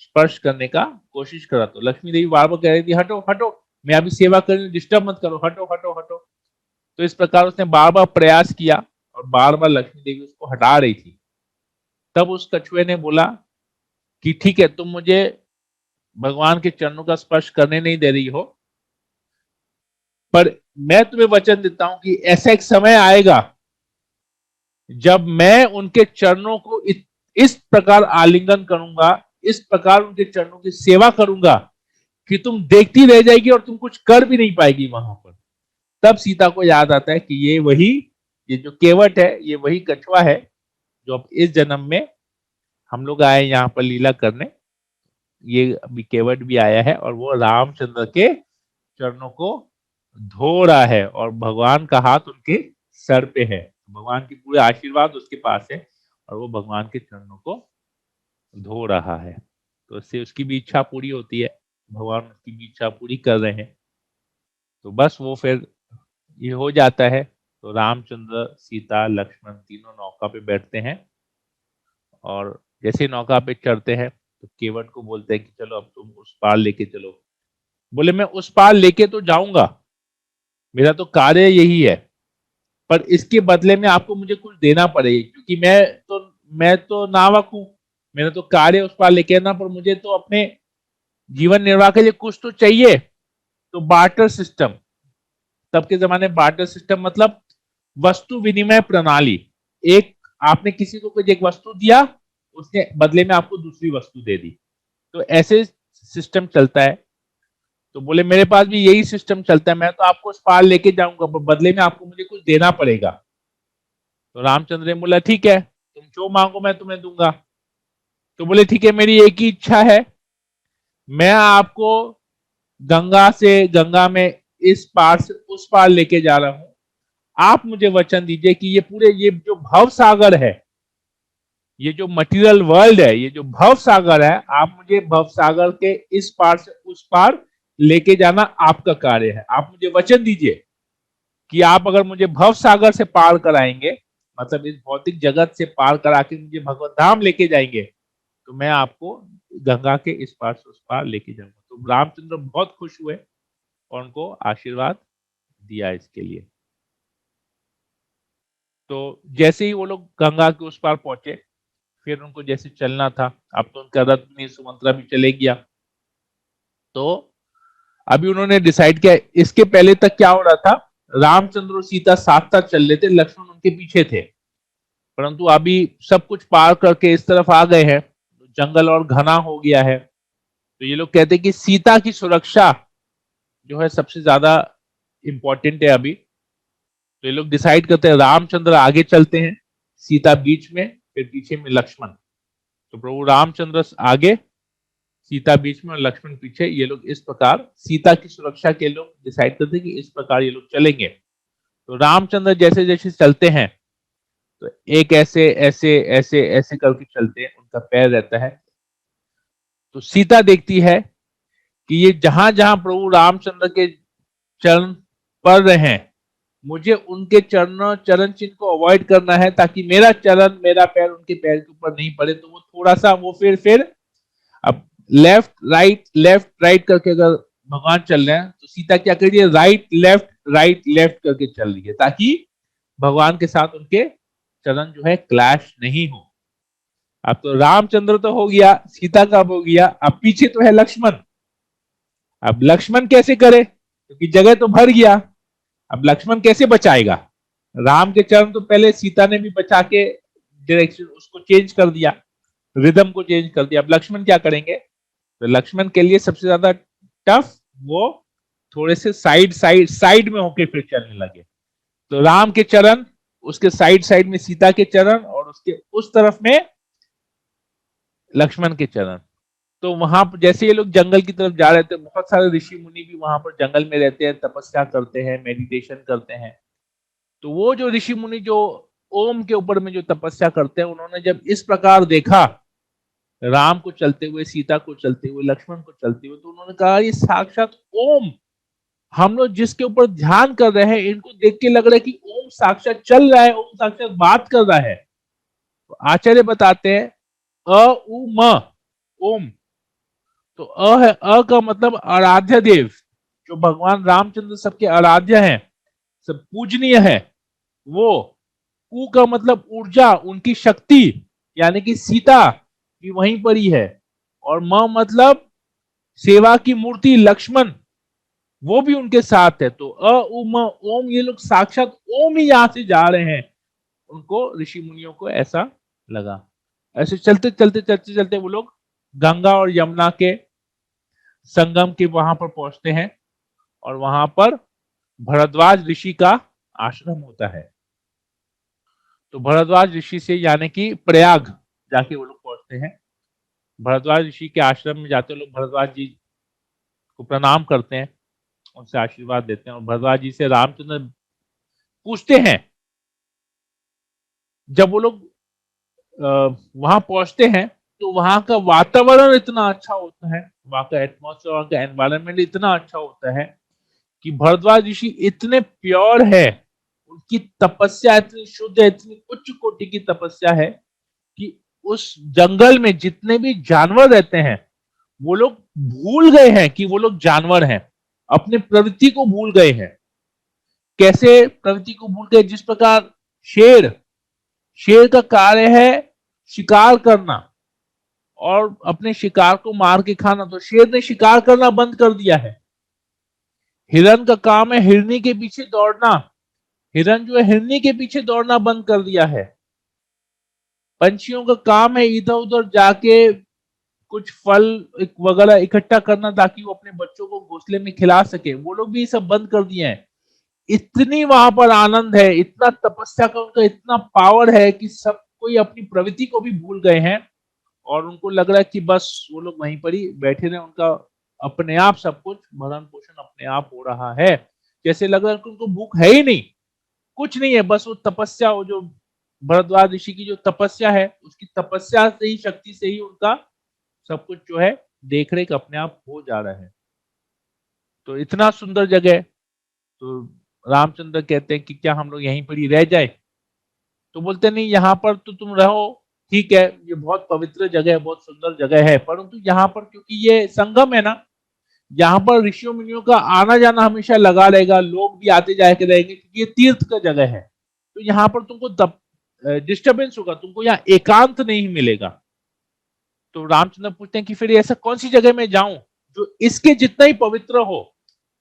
स्पर्श करने का कोशिश कर रहा। तो लक्ष्मी देवी बार बार कह रही थी हटो हटो, मैं अभी सेवा कर रही हूँ, डिस्टर्ब मत करो, हटो हटो हटो। तो इस प्रकार उसने बार बार प्रयास किया और बार बार लक्ष्मी देवी उसको हटा रही थी। तब उस कछुए ने बोला कि ठीक है, तुम मुझे भगवान के चरणों का स्पर्श करने नहीं दे रही हो, पर मैं तुम्हें वचन देता हूं कि ऐसा एक समय आएगा जब मैं उनके चरणों को इस प्रकार आलिंगन करूंगा, इस प्रकार उनके चरणों की सेवा करूंगा कि तुम देखती रह जाएगी और तुम कुछ कर भी नहीं पाएगी वहां पर। तब सीता को याद आता है कि ये जो केवट है, ये वही कछुआ है जो अब इस जन्म में हम लोग आए यहाँ पर लीला करने। ये अभी केवट भी आया है और वो रामचंद्र के चरणों को धो रहा है और भगवान का हाथ उनके सर पे है, भगवान की पूरे आशीर्वाद उसके पास है और वो भगवान के चरणों को धो रहा है। तो इससे उसकी भी इच्छा पूरी होती है, भगवान उसकी भी इच्छा पूरी कर रहे हैं। तो बस वो फिर ये हो जाता है। तो रामचंद्र सीता लक्ष्मण तीनों नौका पे बैठते हैं और जैसे नौका पे चढ़ते हैं तो केवट को बोलते हैं कि चलो अब तुम उस पार लेके चलो। बोले मैं उस पार लेके तो जाऊंगा, मेरा तो कार्य यही है, पर इसके बदले में आपको मुझे कुछ देना पड़ेगा, क्योंकि मैं तो नावक हूं, मेरा तो कार्य उस पार लेके आना, पर मुझे तो अपने जीवन निर्वाह के लिए कुछ तो चाहिए। तो बार्टर सिस्टम, तब के जमाने में बार्टर सिस्टम मतलब वस्तु विनिमय प्रणाली। एक आपने किसी को कोई एक वस्तु दिया, उसने बदले में आपको दूसरी वस्तु दे दी, तो ऐसे सिस्टम चलता है। तो बोले मेरे पास भी यही सिस्टम चलता है, मैं तो आपको उस पार लेके जाऊंगा, पर बदले में आपको मुझे कुछ देना पड़ेगा। तो रामचंद्र ने बोला ठीक है, तुम जो मांगो मैं तुम्हें दूंगा। तो बोले ठीक है, मेरी एक ही इच्छा है, मैं आपको गंगा में इस पार से उस पार लेके जा रहा हूं। आप मुझे वचन दीजिए कि ये जो भव सागर है, ये जो मटेरियल वर्ल्ड है, ये जो भव सागर है, आप मुझे भव सागर के इस पार से उस पार लेके जाना आपका कार्य है। आप मुझे वचन दीजिए कि आप अगर मुझे भव सागर से पार कराएंगे, मतलब इस भौतिक जगत से पार करा के मुझे भगवत धाम लेके जाएंगे, तो मैं आपको गंगा के इस पार से उस पार लेके जाऊंगा। तो रामचंद्र बहुत खुश हुए और उनको आशीर्वाद दिया इसके लिए। तो जैसे ही वो लोग गंगा के उस पार पहुंचे, फिर उनको जैसे चलना था, अब तो उनका रथ में सुमंत्रा भी चले गया। तो अभी उन्होंने डिसाइड किया, इसके पहले तक क्या हो रहा था, रामचंद्र और सीता साथ साथ चल रहे थे, लक्ष्मण उनके पीछे थे। परंतु अभी सब कुछ पार करके इस तरफ आ गए हैं, जंगल और घना हो गया है। तो ये लोग कहते हैं कि सीता की सुरक्षा जो है सबसे ज्यादा इंपॉर्टेंट है अभी। तो ये लोग डिसाइड करते हैं रामचंद्र आगे चलते हैं, सीता बीच में, फिर पीछे में लक्ष्मण। तो प्रभु रामचंद्र आगे, सीता बीच में और लक्ष्मण पीछे। ये लोग इस प्रकार सीता की सुरक्षा के लोग डिसाइड करते हैं कि इस प्रकार ये लोग चलेंगे। तो रामचंद्र जैसे जैसे चलते हैं, तो एक ऐसे ऐसे ऐसे ऐसे करके चलते हैं, उनका पैर रहता है। तो सीता देखती है कि ये जहां जहां प्रभु रामचंद्र के चरण पड़ रहे हैं, मुझे उनके चरण चिन्ह को अवॉइड करना है, ताकि मेरा पैर उनके पैर के ऊपर नहीं पड़े। तो वो थोड़ा सा वो फिर अब लेफ्ट राइट करके अगर भगवान चल रहे हैं, तो सीता क्या कर रही है, राइट लेफ्ट करके चल रही है, ताकि भगवान के साथ उनके चरण जो है क्लैश नहीं हो। अब तो रामचंद्र तो हो गया, सीता का हो गया, अब पीछे तो है लक्ष्मण। अब लक्ष्मण कैसे करे, क्योंकि जगह तो भर गया। अब लक्ष्मण कैसे बचाएगा, राम के चरण तो पहले सीता ने भी बचा के डायरेक्शन उसको चेंज कर दिया, रिदम को चेंज कर दिया। अब लक्ष्मण क्या करेंगे, तो लक्ष्मण के लिए सबसे ज्यादा टफ, वो थोड़े से साइड में होके फिर चलने लगे। तो राम के चरण, उसके साइड में सीता के चरण, और उसके उस तरफ में लक्ष्मण के चरण। तो वहां पर जैसे ये लोग जंगल की तरफ जा रहे थे, बहुत सारे ऋषि मुनि भी वहां पर जंगल में रहते हैं, तपस्या करते हैं, मेडिटेशन करते हैं। तो वो जो ऋषि मुनि जो ओम के ऊपर में जो तपस्या करते हैं, उन्होंने जब इस प्रकार देखा राम को चलते हुए, सीता को चलते हुए, लक्ष्मण को चलते हुए, तो उन्होंने कहा ये साक्षात ओम, हम लोग जिसके ऊपर ध्यान कर रहे हैं इनको देख के लग रहा है कि ओम साक्षात चल रहा है, ओम साक्षात बात कर रहा है। तो आचार्य बताते हैं अ उ म ओम, तो अ है, अ का मतलब आराध्य देव, जो भगवान रामचंद्र सबके आराध्य हैं, सब पूजनीय है वो। उ का मतलब ऊर्जा, उनकी शक्ति, यानी कि सीता भी वहीं पर ही है। और म मतलब सेवा की मूर्ति लक्ष्मण, वो भी उनके साथ है। तो अ उ म ओम, ये लोग साक्षात ओम ही यहां से जा रहे हैं। उनको, ऋषि मुनियों को ऐसा लगा। ऐसे चलते चलते चलते चलते वो लोग गंगा और यमुना के संगम के वहां पर पहुंचते हैं, और वहां पर भरद्वाज ऋषि का आश्रम होता है। तो भरद्वाज ऋषि से, यानी कि प्रयाग जाके वो लोग पहुंचते हैं। भरद्वाज ऋषि के आश्रम में जाते लोग भरद्वाज जी को प्रणाम करते हैं, उनसे आशीर्वाद लेते हैं, और भरद्वाज जी से रामचंद्र पूछते हैं। जब वो लोग वहां पहुंचते हैं तो वहां का वातावरण इतना अच्छा होता है, वहां का एटमोसफेयर, वहां का एनवायरनमेंट इतना अच्छा होता है कि भरद्वाज ऋषि इतने प्योर है, उनकी तपस्या इतनी शुद्ध है, इतनी उच्च कोटि की तपस्या है कि उस जंगल में जितने भी जानवर रहते हैं वो लोग भूल गए हैं कि वो लोग जानवर हैं, अपने प्रवृत्ति को भूल गए हैं। कैसे प्रवृत्ति को भूल गए? जिस प्रकार शेर, शेर का कार्य है शिकार करना और अपने शिकार को मार के खाना, तो शेर ने शिकार करना बंद कर दिया है। हिरन का काम है हिरनी के पीछे दौड़ना, हिरन जो है हिरनी के पीछे दौड़ना बंद कर दिया है। पंछियों का काम है इधर उधर जाके कुछ फल वगैरह इकट्ठा करना ताकि वो अपने बच्चों को घोंसले में खिला सके, वो लोग भी ये सब बंद कर दिए हैं। इतनी वहां पर आनंद है, इतना तपस्या का उनका इतना पावर है कि सब कोई अपनी प्रवृत्ति को भी भूल गए हैं, और उनको लग रहा है कि बस वो लोग वहीं पर ही बैठे रहे, उनका अपने आप सब कुछ भरण पोषण अपने आप हो रहा है। जैसे लग रहा है कि उनको भूख है ही नहीं, कुछ नहीं है, बस वो तपस्या, वो जो भरद्वाज ऋषि की जो तपस्या है, उसकी तपस्या से ही, शक्ति से ही उनका सब कुछ जो है देख रेख अपने आप हो जा रहा है। तो इतना सुंदर जगह, तो रामचंद्र कहते हैं कि क्या हम लोग यहीं पर ही रह जाए? तो बोलते नहीं, यहाँ पर तो तुम रहो, ठीक है, ये बहुत पवित्र जगह है, बहुत सुंदर जगह है, परंतु यहाँ पर क्योंकि ये संगम है ना, यहाँ पर ऋषियों मुनियों का आना जाना हमेशा लगा रहेगा, लोग भी आते जाके रहेंगे क्योंकि ये तीर्थ का जगह है। तो यहाँ पर तुमको डिस्टर्बेंस होगा, तुमको यहाँ एकांत नहीं मिलेगा। तो रामचंद्र पूछते हैं कि फिर ऐसा कौन सी जगह में जाऊं जो इसके जितना ही पवित्र हो,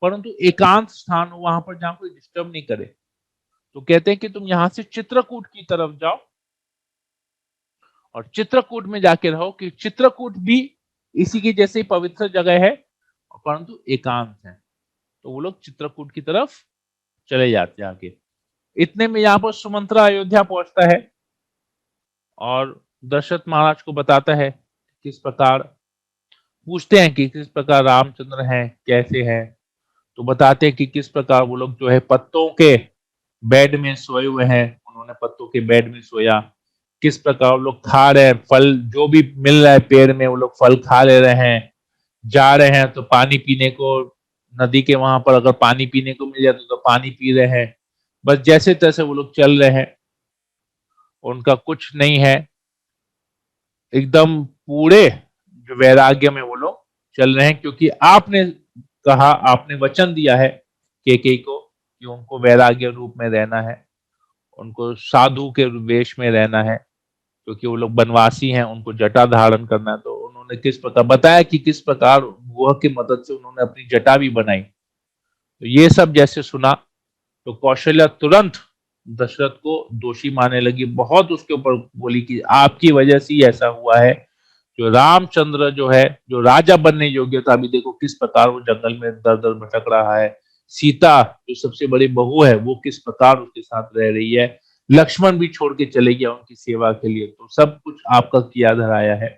परंतु एकांत स्थान हो, वहां पर जहां कोई डिस्टर्ब नहीं करे। तो कहते हैं कि तुम यहां से चित्रकूट की तरफ जाओ, और चित्रकूट में जाके रहो, कि चित्रकूट भी इसी की जैसे ही पवित्र जगह है, परंतु एकांत है। तो वो लोग चित्रकूट की तरफ चले जाते हैं आगे। इतने में यहाँ पर सुमंत्रा अयोध्या पहुंचता है, और दशरथ महाराज को बताता है किस प्रकार, पूछते हैं कि किस प्रकार रामचंद्र हैं, कैसे हैं। तो बताते हैं कि किस प्रकार वो लोग जो है पत्तों के बेड में सोए हुए हैं, उन्होंने पत्तों के बेड में सोया। किस प्रकार वो लोग खा रहे हैं फल, जो भी मिल रहा है पेड़ में वो लोग फल खा ले रहे हैं। जा रहे हैं तो पानी पीने को, नदी के वहां पर अगर पानी पीने को मिल जाए तो पानी पी रहे हैं। बस जैसे तैसे वो लोग चल रहे हैं, उनका कुछ नहीं है, एकदम पूरे जो वैराग्य में वो लोग चल रहे हैं, क्योंकि आपने कहा, आपने वचन दिया है केकई को कि उनको वैराग्य रूप में रहना है, उनको साधु के वेश में रहना है, क्योंकि वो लोग बनवासी हैं, उनको जटा धारण करना है। तो उन्होंने किस प्रकार बताया कि किस प्रकार वह की मदद से उन्होंने अपनी जटा भी बनाई। तो ये सब जैसे सुना तो कौशल्या तुरंत दशरथ को दोषी मानने लगी, बहुत उसके ऊपर बोली कि आपकी वजह से ही ऐसा हुआ है। जो रामचंद्र जो है, जो राजा बनने योग्य था, अभी देखो किस प्रकार वो जंगल में दर दर भटक रहा है। सीता जो सबसे बड़ी बहू है, वो किस प्रकार उसके साथ रह रही है। लक्ष्मण भी छोड़ के चले गया उनकी सेवा के लिए, तो सब कुछ आपका किया धराया है।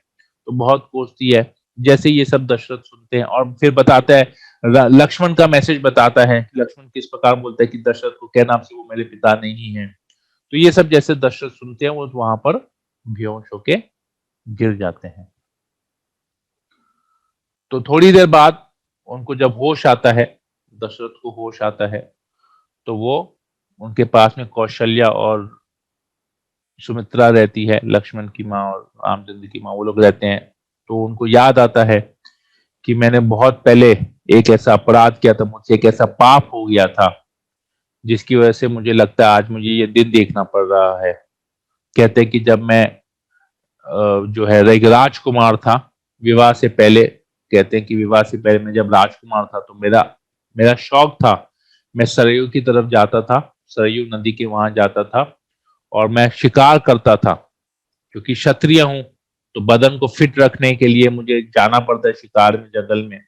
तो बहुत कोसती है। जैसे ये सब दशरथ सुनते हैं, और फिर बताता है, लक्ष्मण का मैसेज बताता है, लक्ष्मण किस प्रकार बोलता है कि दशरथ को कहना आपसे वो मेरे पिता नहीं है। तो ये सब जैसे दशरथ सुनते हैं, वो वहां पर बेहोश होके गिर जाते हैं। तो थोड़ी देर बाद उनको जब होश आता है, दशरथ को होश आता है, तो वो उनके पास में कौशल्या और सुमित्रा रहती है, लक्ष्मण की माँ और रामचंद्र की माँ, वो लोग रहते हैं। तो उनको याद आता है कि मैंने बहुत पहले एक ऐसा अपराध किया था, मुझसे एक ऐसा पाप हो गया था जिसकी वजह से मुझे लगता है आज मुझे ये दिन देखना पड़ रहा है। कहते हैं कि जब मैं जो है एक राजकुमार था, विवाह से पहले, कहते हैं कि विवाह से पहले मैं जब राजकुमार था तो मेरा मेरा शौक था, मैं सरयू की तरफ जाता था, सरयू नदी के वहां जाता था और मैं शिकार करता था। क्योंकि क्षत्रिय हूं तो बदन को फिट रखने के लिए मुझे जाना पड़ता है शिकार में, जंगल में।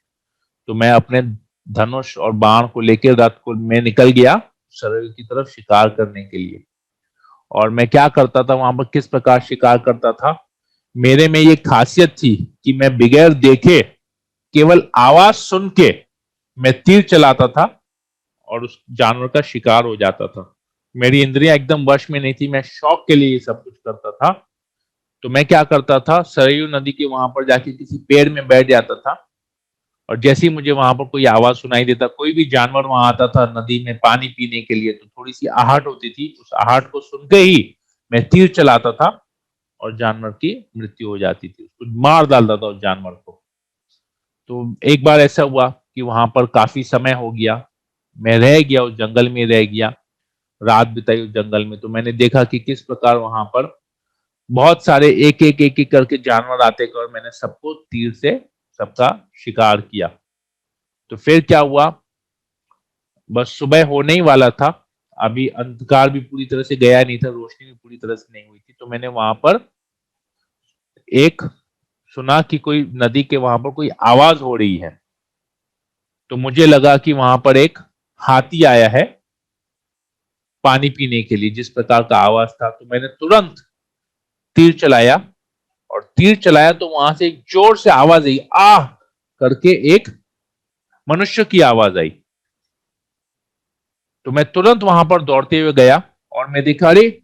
तो मैं अपने धनुष और बाण को लेकर रात को मैं निकल गया सरयू की तरफ शिकार करने के लिए। और मैं क्या करता था वहां पर, किस प्रकार शिकार करता था, मेरे में ये खासियत थी कि मैं बगैर देखे, केवल आवाज सुन के मैं तीर चलाता था और उस जानवर का शिकार हो जाता था। मेरी इंद्रियां एकदम वश में नहीं थी, मैं शौक के लिए ये सब कुछ करता था। तो मैं क्या करता था, सरयू नदी के वहां पर जाके किसी पेड़ में बैठ जाता था और जैसे ही मुझे वहां पर कोई आवाज सुनाई देता, कोई भी जानवर वहां आता था नदी में पानी पीने के लिए, तो थोड़ी सी आहट होती थी, उस आहट को सुनते ही मैं तीर चलाता था और जानवर की मृत्यु हो जाती थी, उसको मार डालता था उस जानवर को। तो एक बार ऐसा हुआ कि वहां पर काफी समय हो गया, मैं रह गया उस जंगल में, रह गया, रात बिताई उस जंगल में। तो मैंने देखा कि किस प्रकार वहां पर बहुत सारे एक एक करके जानवर आते हैं और मैंने सबको तीर से सबका शिकार किया। तो फिर क्या हुआ, बस सुबह होने ही वाला था, अभी अंधकार भी पूरी तरह से गया नहीं था, रोशनी भी पूरी तरह से नहीं हुई थी। तो मैंने वहां पर एक सुना कि कोई नदी के वहां पर कोई आवाज हो रही है। तो मुझे लगा कि वहां पर एक हाथी आया है पानी पीने के लिए, जिस प्रकार का आवाज था। तो मैंने तुरंत तीर चलाया और तीर चलाया तो वहां से एक जोर से आवाज आई, आह करके एक मनुष्य की आवाज आई। तो मैं तुरंत वहां पर दौड़ते हुए गया और मैं देखा, अरे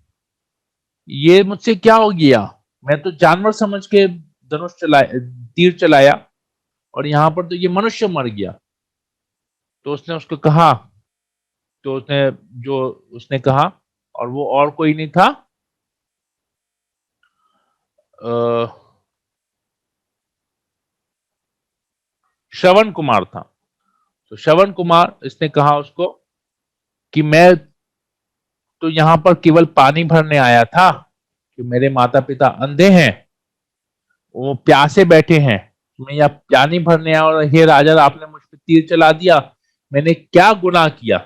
ये मुझसे क्या हो गया, मैं तो जानवर समझ के धनुष चलाया, तीर चलाया, और यहां पर तो ये मनुष्य मर गया। तो उसने उसको कहा, तो उसने जो उसने कहा, और वो और कोई नहीं था, श्रवण कुमार था। तो श्रवण कुमार, इसने कहा उसको कि मैं तो यहां पर केवल पानी भरने आया था कि मेरे माता पिता अंधे हैं, वो प्यासे बैठे हैं, मैं यहाँ पानी भरने आया और हे राजा आपने मुझ पर तीर चला दिया, मैंने क्या गुनाह किया,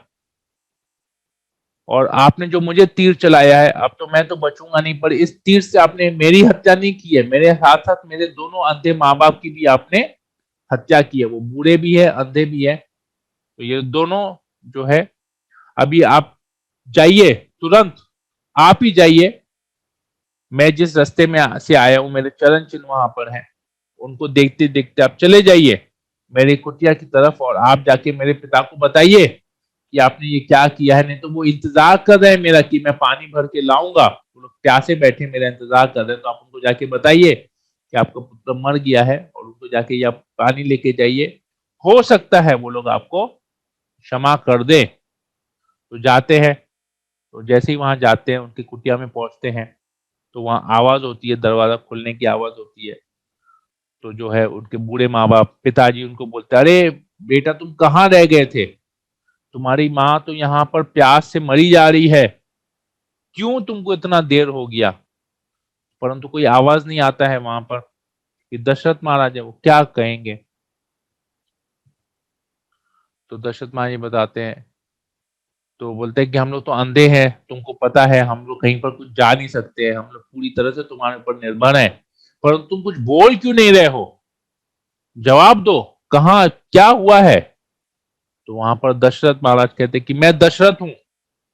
और आपने जो मुझे तीर चलाया है अब तो मैं तो बचूंगा नहीं, पर इस तीर से आपने मेरी हत्या नहीं की है, मेरे साथ साथ मेरे दोनों अंधे माँ बाप की भी आपने हत्या की है, वो बूढ़े भी है अंधे भी है। तो ये दोनों जो है, अभी आप जाइए तुरंत, आप ही जाइए, मैं जिस रास्ते में से आया हूं मेरे चरण चिन्ह वहां पर हैं, उनको देखते देखते आप चले जाइए मेरी कुटिया की तरफ, और आप जाके मेरे पिता को बताइए कि आपने ये क्या किया है, नहीं तो वो इंतजार कर रहे हैं मेरा कि मैं पानी भर के लाऊंगा, वो लोग प्यासे बैठे मेरा इंतजार कर रहे हैं। तो आप उनको जाके बताइए कि आपका पुत्र मर गया है, और उनको जाके ये आप पानी लेके जाइए, हो सकता है वो लोग आपको क्षमा कर दे। तो जाते हैं, तो जैसे ही वहां जाते हैं उनकी कुटिया में पहुंचते हैं, तो वहां आवाज होती है, दरवाजा खुलने की आवाज होती है। तो जो है उनके बूढ़े माँ बाप, पिताजी उनको बोलते, अरे बेटा तुम कहाँ रह गए थे, तुम्हारी माँ तो यहाँ पर प्यास से मरी जा रही है, क्यों तुमको इतना देर हो गया। परंतु कोई आवाज नहीं आता है वहां पर कि दशरथ महाराज है, वो क्या कहेंगे। तो दशरथ महाराज बताते हैं, तो बोलते हैं कि हम लोग तो अंधे हैं, तुमको पता है हम लोग कहीं पर कुछ जा नहीं सकते हैं, हम लोग पूरी तरह से तुम्हारे ऊपर निर्भर हैं, परंतु तुम कुछ बोल क्यों नहीं रहे हो, जवाब दो, कहाँ क्या हुआ है। तो वहां पर दशरथ महाराज कहते कि मैं दशरथ हूं,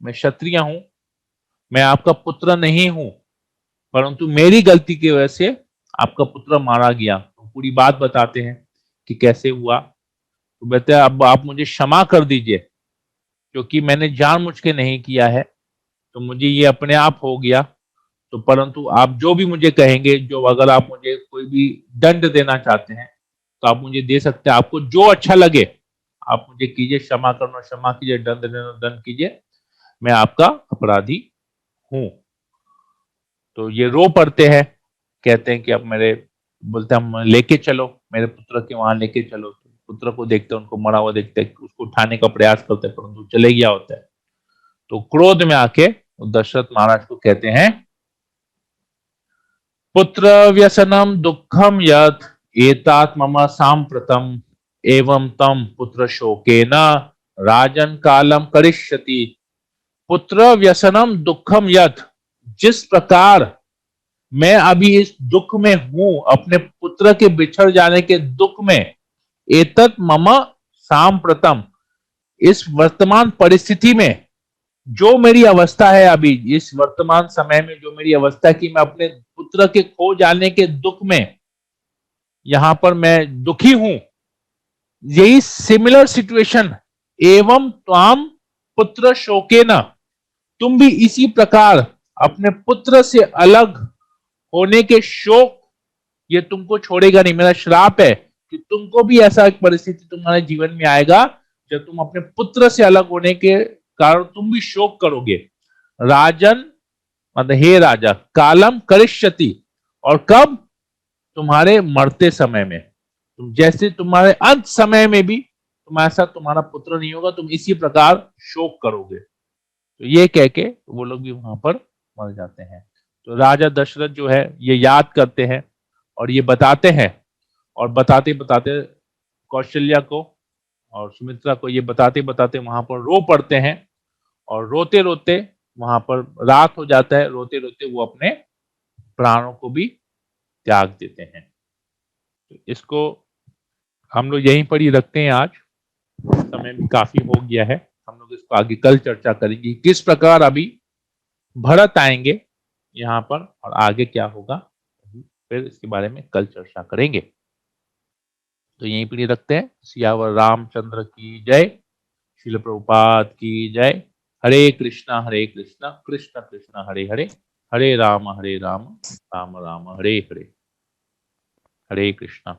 मैं क्षत्रिय हूं, मैं आपका पुत्र नहीं हूं, परंतु मेरी गलती की वजह से आपका पुत्र मारा गया। तो पूरी बात बताते हैं कि कैसे हुआ। तो कहते हैं अब आप मुझे क्षमा कर दीजिए, क्योंकि मैंने जानबूझ के नहीं किया है, तो मुझे ये अपने आप हो गया। तो परंतु आप जो भी मुझे कहेंगे, जो अगर आप मुझे कोई भी दंड देना चाहते हैं तो आप मुझे दे सकते हैं। आपको जो अच्छा लगे आप मुझे कीजिए, क्षमा करना क्षमा कीजिए, दंड देना दंड कीजिए, मैं आपका अपराधी हूं। तो ये रो पड़ते हैं, कहते हैं कि अब मेरे, बोलते हम लेके चलो, मेरे पुत्र के वहां लेके चलो। तो पुत्र को देखते हैं, उनको मरा हुआ देखते हैं, उसको उठाने का प्रयास करते हैं, परंतु चले गया होता है। तो क्रोध में आके दशरथ महाराज को कहते हैं, पुत्र व्यसनम दुखम यत् एतात मम सांप्रतम एवं तम पुत्र शोकेन राजन कालम करिष्यति। पुत्र व्यसनम दुखम यत्, जिस प्रकार मैं अभी इस दुख में हूं, अपने पुत्र के बिछड़ जाने के दुख में, एतत् मम सांप्रतम, इस वर्तमान परिस्थिति में जो मेरी अवस्था है, अभी इस वर्तमान समय में जो मेरी अवस्था है कि मैं अपने पुत्र के खो जाने के दुख में यहां पर मैं दुखी हूं, यही सिमिलर सिचुएशन एवं त्वाम पुत्र शोकेन, तुम भी इसी प्रकार अपने पुत्र से अलग होने के शोक, ये तुमको छोड़ेगा नहीं। मेरा श्राप है कि तुमको भी ऐसा एक परिस्थिति तुम्हारे जीवन में आएगा जब तुम अपने पुत्र से अलग होने के कारण तुम भी शोक करोगे। राजन, मतलब हे राजा, कालम करिष्यति, और कब, तुम्हारे मरते समय में, तुम जैसे तुम्हारे अंत समय में भी तुम ऐसा, तुम्हारा पुत्र नहीं होगा, तुम इसी प्रकार शोक करोगे। तो ये कह के वो लोग भी वहां पर मर जाते हैं। तो राजा दशरथ जो है ये याद करते हैं और ये बताते हैं, और बताते बताते कौशल्या को और सुमित्रा को ये बताते बताते वहां पर रो पड़ते हैं, और रोते रोते वहां पर रात हो जाता है, रोते रोते वो अपने प्राणों को भी त्याग देते हैं। तो इसको हम लोग यहीं पर ही रखते हैं, आज समय भी काफी हो गया है। हम लोग इसको आगे कल चर्चा करेंगे, किस प्रकार अभी भरत आएंगे यहाँ पर और आगे क्या होगा, फिर इसके बारे में कल चर्चा करेंगे। तो यहीं पर ही रखते हैं। सियावर रामचंद्र की जय। श्रील प्रभुपाद की जय। हरे कृष्णा कृष्ण कृष्ण हरे हरे, हरे राम राम राम राम हरे हरे। हरे कृष्णा।